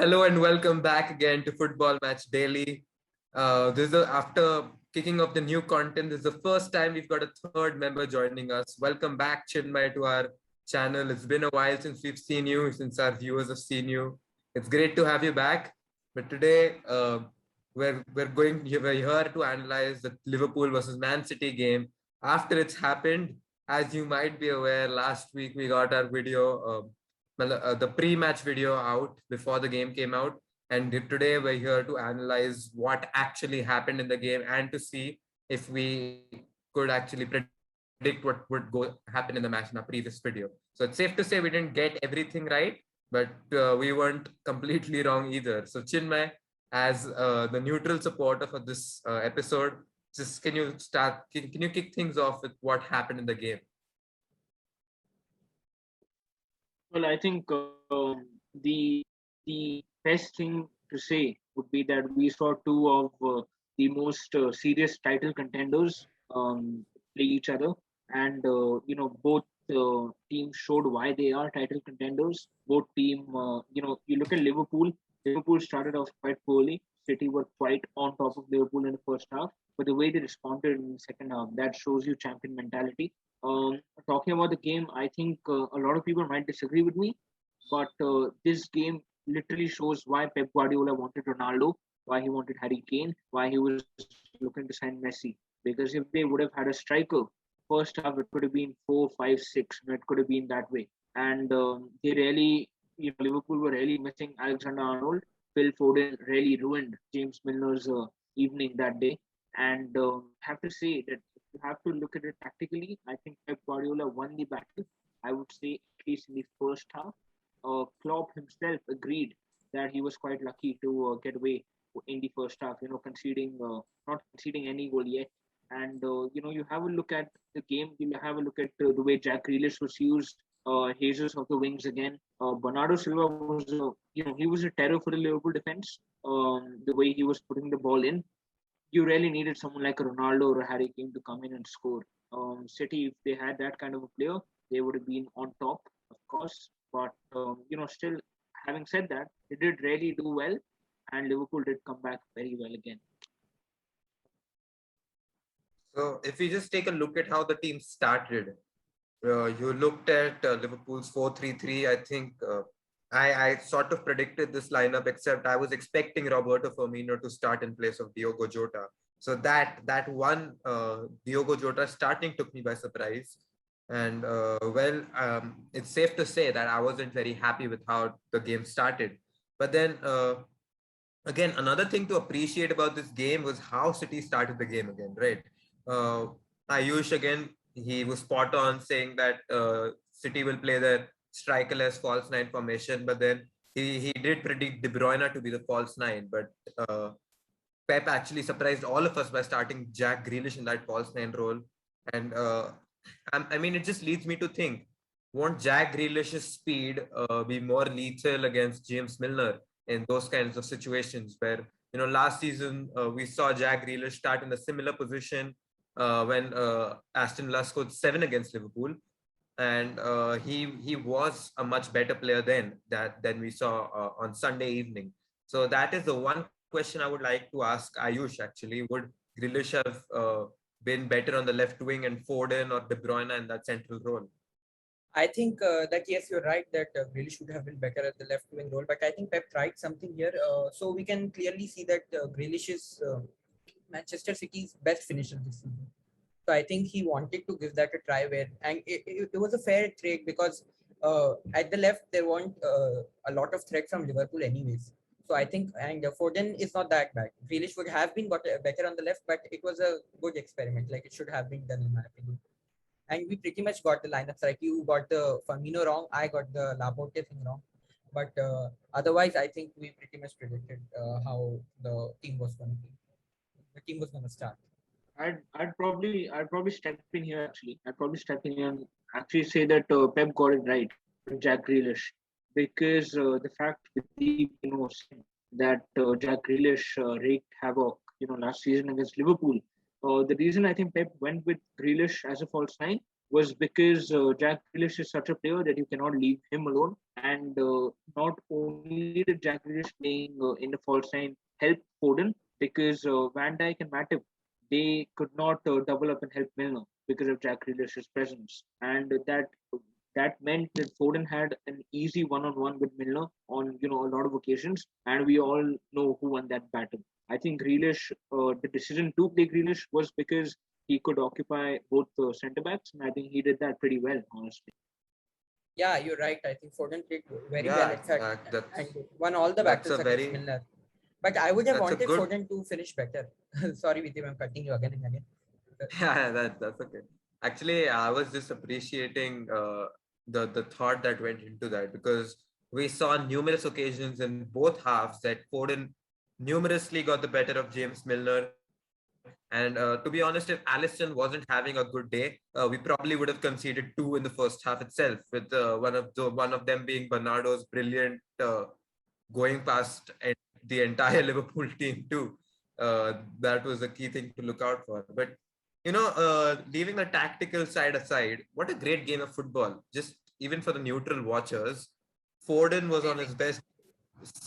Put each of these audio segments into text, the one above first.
Hello and welcome back again to Football Match Daily. After kicking off the new content. This is the first time we've got a third member joining us. Welcome back, Chinmay, to our channel. It's been a while since we've seen you, since our viewers have seen you. It's great to have you back. But today, we're here to analyze the Liverpool versus Man City game after it's happened. As you might be aware, last week we got our the pre-match video out before the game came out, and today we're here to analyze what actually happened in the game and to see if we could actually predict what would go happen in the match in our previous video. So it's safe to say we didn't get everything right, but we weren't completely wrong either. So Chinmay, as the neutral supporter for this episode, just can you kick things off with what happened in the game? Well, I think the best thing to say would be that we saw two of the most serious title contenders play each other, and both teams showed why they are title contenders. Both you look at Liverpool. Liverpool started off quite poorly. City were quite on top of Liverpool in the first half, but the way they responded in the second half, that shows you champion mentality. Talking about the game, I think a lot of people might disagree with me, but this game literally shows why Pep Guardiola wanted Ronaldo, why he wanted Harry Kane, why he was looking to sign Messi. Because if they would have had a striker, first half it could have been 4, 5, 6. It could have been that way. And they really, Liverpool were really missing Alexander Arnold. Phil Foden really ruined James Milner's evening that day. And have to say that if you have to look at it tactically, I think Pep Guardiola won the battle. I would say at least in the first half. Klopp himself agreed that he was quite lucky to get away in the first half. Conceding not conceding any goal yet. And you have a look at the game. You have a look at the way Jack Grealish was used. Jesus of the wings again. Bernardo Silva was, he was a terror for the Liverpool defense. The way he was putting the ball in, you really needed someone like a Ronaldo or a Harry Kane to come in and score. City, if they had that kind of a player, they would have been on top, of course. But still, having said that, they did really do well, and Liverpool did come back very well again. So if we just take a look at how the team started, you looked at Liverpool's 4-3-3. I think I sort of predicted this lineup, except I was expecting Roberto Firmino to start in place of Diogo Jota. So that one Diogo Jota starting took me by surprise. And it's safe to say that I wasn't very happy with how the game started. But then again, another thing to appreciate about this game was how City started the game again, right? Uh, Ayush again, he was spot on saying that City will play their strikerless false nine formation, but then he did predict De Bruyne to be the false nine, but Pep actually surprised all of us by starting Jack Grealish in that false nine role. And I mean, it just leads me to think, won't Jack Grealish's speed be more lethal against James Milner in those kinds of situations where, last season we saw Jack Grealish start in a similar position when Aston Villa scored 7 against Liverpool, and he was a much better player than we saw on Sunday evening. So that is the one question I would like to ask Ayush. Actually, would Grealish have been better on the left wing and Foden or De Bruyne in that central role? I think that yes, you're right that Grealish should have been better at the left wing role, but I think Pep tried something here. So we can clearly see that Grealish is Manchester City's best finisher this season. So I think he wanted to give that a try and it was a fair trade because at the left there weren't a lot of threat from Liverpool anyways. So I think, and Foden is not that bad. Grealish would have been better on the left, but it was a good experiment. Like it should have been done in my opinion. And we pretty much got the lineups right. You got the Firmino wrong. I got the Laporte thing wrong. But otherwise, I think we pretty much predicted how the team was going to be. The team was going to start. I'd probably step in here actually. I'd probably step in here and actually say that Pep got it right with Jack Grealish, because the fact said that Jack Grealish wreaked havoc last season against Liverpool. The reason I think Pep went with Grealish as a false nine was because Jack Grealish is such a player that you cannot leave him alone, And not only did Jack Grealish playing in the false nine help Foden, because Van Dijk and Matip, they could not double up and help Milner because of Jack Grealish's presence, and that meant that Foden had an easy one-on-one with Milner on a lot of occasions, and we all know who won that battle. I think Grealish, the decision to play Grealish was because he could occupy both the centre backs, and I think he did that pretty well, honestly. Yeah, you're right. I think Foden played very well, Yeah, in fact, that's and won all the that's a battles against very Milner. But I would have that's a wanted good Foden to finish better. Sorry, Vitim, I'm cutting you again and again. yeah, that's okay. Actually, I was just appreciating the thought that went into that because we saw numerous occasions in both halves that Foden numerously got the better of James Milner. And to be honest, if Alisson wasn't having a good day, we probably would have conceded two in the first half itself, with one of them being Bernardo's brilliant going past the entire Liverpool team too. That was a key thing to look out for. But leaving the tactical side aside, what a great game of football! Just even for the neutral watchers, Foden was on his Amazing. best.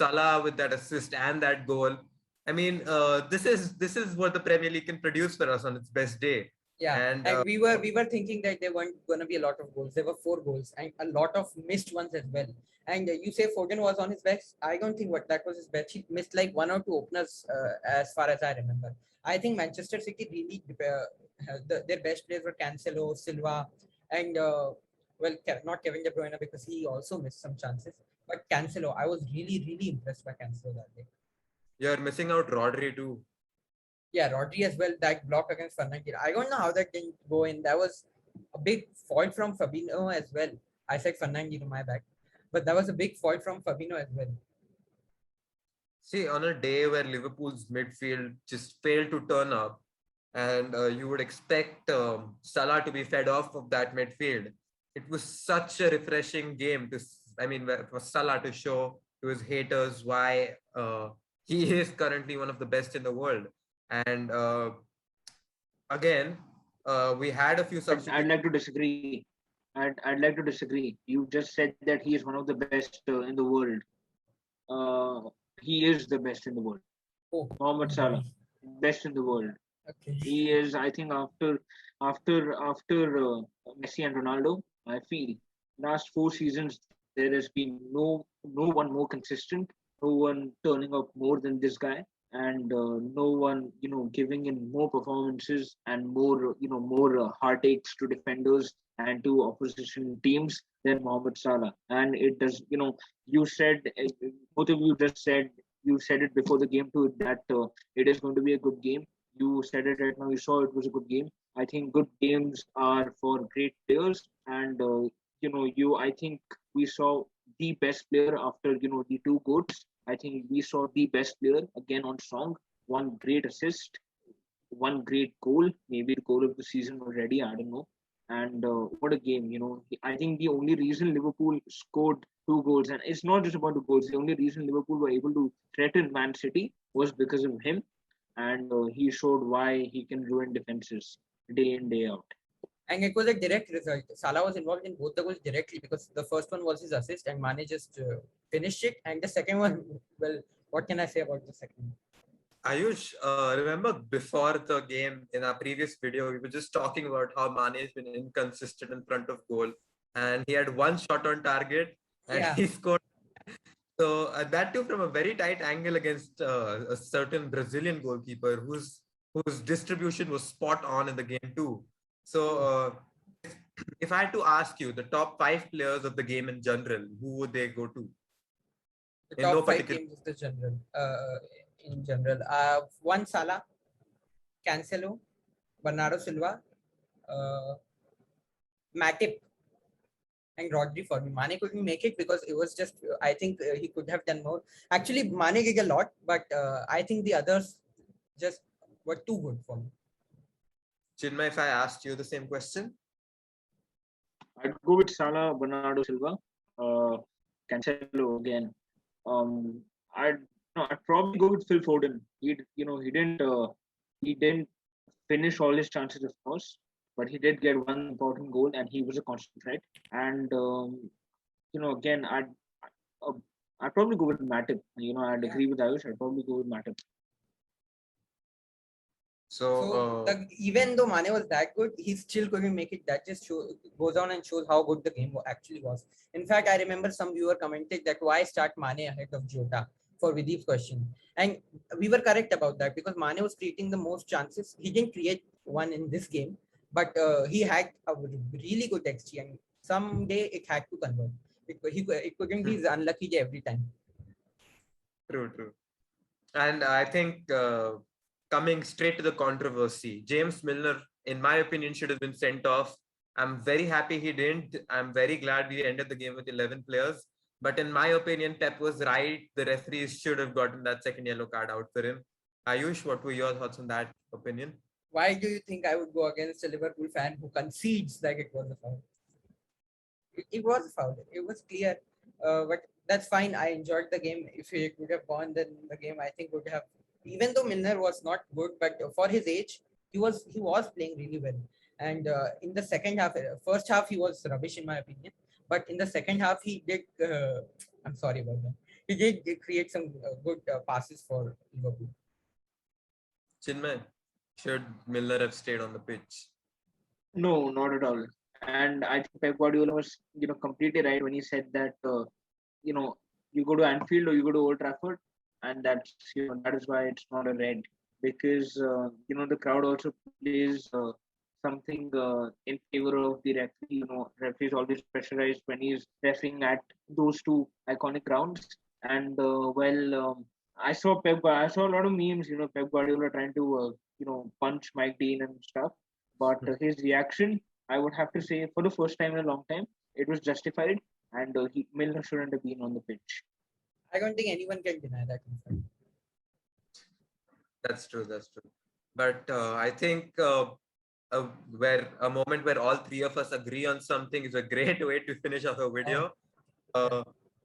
Salah with that assist and that goal. I mean, this is what the Premier League can produce for us on its best day. Yeah, And and we were thinking that there weren't going to be a lot of goals. There were 4 goals and a lot of missed ones as well. And you say Foden was on his best. I don't think what that was his best. He missed like 1 or 2 openers, as far as I remember. I think Manchester City really their best players were Cancelo, Silva, and well, not Kevin De Bruyne because he also missed some chances. But Cancelo, I was really impressed by Cancelo that day. you're missing out Rodri too. Yeah, Rodri as well. That block against Fernandes. I don't know how that didn't go in. That was a big fault from Fabinho as well. I said Fernandes to my back, but that was a big fault from Fabinho as well. See, on a day where Liverpool's midfield just failed to turn up, and you would expect Salah to be fed off of that midfield. It was such a refreshing game I mean, for Salah to show to his haters why he is currently one of the best in the world. And again, we had a few I'd substitutes. like to disagree. I'd like to disagree. You just said that he is one of the best in the world. Uh, he is the best in the world. Oh, Mohamed Salah, best in the world. okay. He is, I think, after Messi and Ronaldo. I feel last 4 seasons there has been no one more consistent, no one turning up more than this guy, and no one giving in more performances and more heartaches to defenders and to opposition teams than Mohamed Salah. And it does, you said both of you just said you said it before the game too that it is going to be a good game. You said it right now. You saw it was a good game. I think good games are for great players, and I think we saw the best player after the two goats. I think we saw the best player again on song. One great assist, one great goal, maybe the goal of the season already. I don't know. And what a game! I think the only reason Liverpool scored 2 goals, and it's not just about the goals. The only reason Liverpool were able to threaten Man City was because of him, and he showed why he can ruin defenses day in day out. And it was a direct result. Salah was involved in both the goals directly because the first one was his assist and Mane just finished it. And the second one, well, what can I say about the second one? Ayush, remember before the game in our previous video, we were just talking about how Mane has been inconsistent in front of goal, and he had one shot on target, and Yeah. he scored. So that too from a very tight angle against a certain Brazilian goalkeeper whose distribution was spot on in the game too. So if I had to ask you the top 5 players of the game in general, who would they go to? The In no top 5 particular. games of the general, in general. One Salah, Cancelo, Bernardo Silva, uh, Matip, and Rodri for me. Mane couldn't make it because it was just, I think he could have done more. Actually, Mane did a lot, but I think the others just were too good for me. Chinmay, if I asked you the same question? I'd go with Salah, Bernardo Silva, uh, Cancelo again. I'd no, I'd probably go with Phil Foden. He didn't finish all his chances, of course, but he did get one important goal, and he was a constant threat. And again, I'd probably go with Matip. I'd Yeah. agree with Ayush. I'd probably go with Matip. So, Even though Mane was that good, he still couldn't make it. That just goes on and shows how good the game actually was. In fact, I remember some viewer commented that why start Mane ahead of Jota for Videep's question. And we were correct about that because Mane was creating the most chances. He didn't create one in this game, but he had a really good XG and someday it had to convert. It couldn't be unlucky every time. true. And I think coming straight to the controversy, James Milner, in my opinion, should have been sent off. I'm very happy he didn't. I'm very glad we ended the game with 11 players. But in my opinion, Pep was right. The referees should have gotten that second yellow card out for him. Ayush, what were your thoughts on that opinion? Why do you think I would go against a Liverpool fan who concedes that it was a foul? It was a foul. It was clear. But that's fine. I enjoyed the game. If he could have won, then the game I think would have. Even though Milner was not good, but for his age, he was playing really well. And in the second half, first half he was rubbish in my opinion. But in the second half, he did. I'm sorry about that. He did create some good passes for Liverpool. Chinmay, should Milner have stayed on the pitch? No, not at all. And I think Pep Guardiola was, completely right when he said that, you know, you go to Anfield or you go to Old Trafford, and that is why it's not a red because the crowd also plays something in favor of the referee. Referee is always pressurized when he's refereeing at those two iconic grounds. And I saw a lot of memes. Pep Guardiola trying to punch Mike Dean and stuff, but his reaction, I would have to say, for the first time in a long time, it was justified, and Milner shouldn't have been on the pitch. I don't think anyone can deny that. In fact. That's true. But I think where a moment where all three of us agree on something is a great way to finish off a video.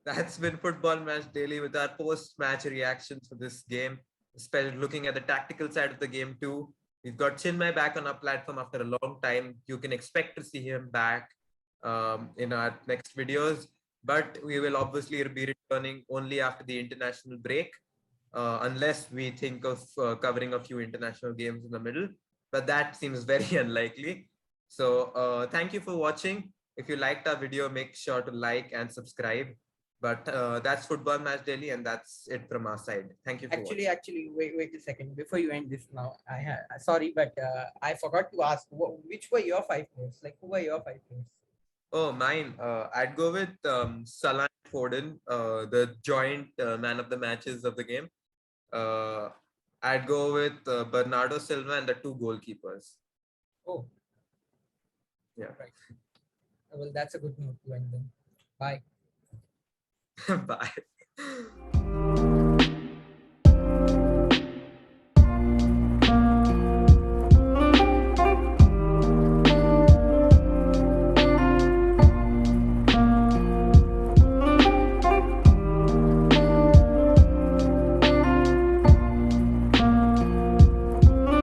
That's been Football Match Daily with our post-match reactions for this game, especially looking at the tactical side of the game too. We've got Chinmay back on our platform after a long time. You can expect to see him back in our next videos, but we will obviously be returning only after the international break. Unless we think of covering a few international games in the middle, but that seems very unlikely. So thank you for watching. If you liked our video, make sure to like and subscribe. But that's Football Match Daily, and that's it from our side. Thank you for watching. Actually, wait a second. Before you end this now, sorry, but I forgot to ask which were your five players? Like, who were your five players? Oh, mine. I'd go with Salah Foden, the joint man of the matches of the game. I'd go with Bernardo Silva and the two goalkeepers. Oh, yeah. Right. Well, that's a good note to end then. Bye. Bye.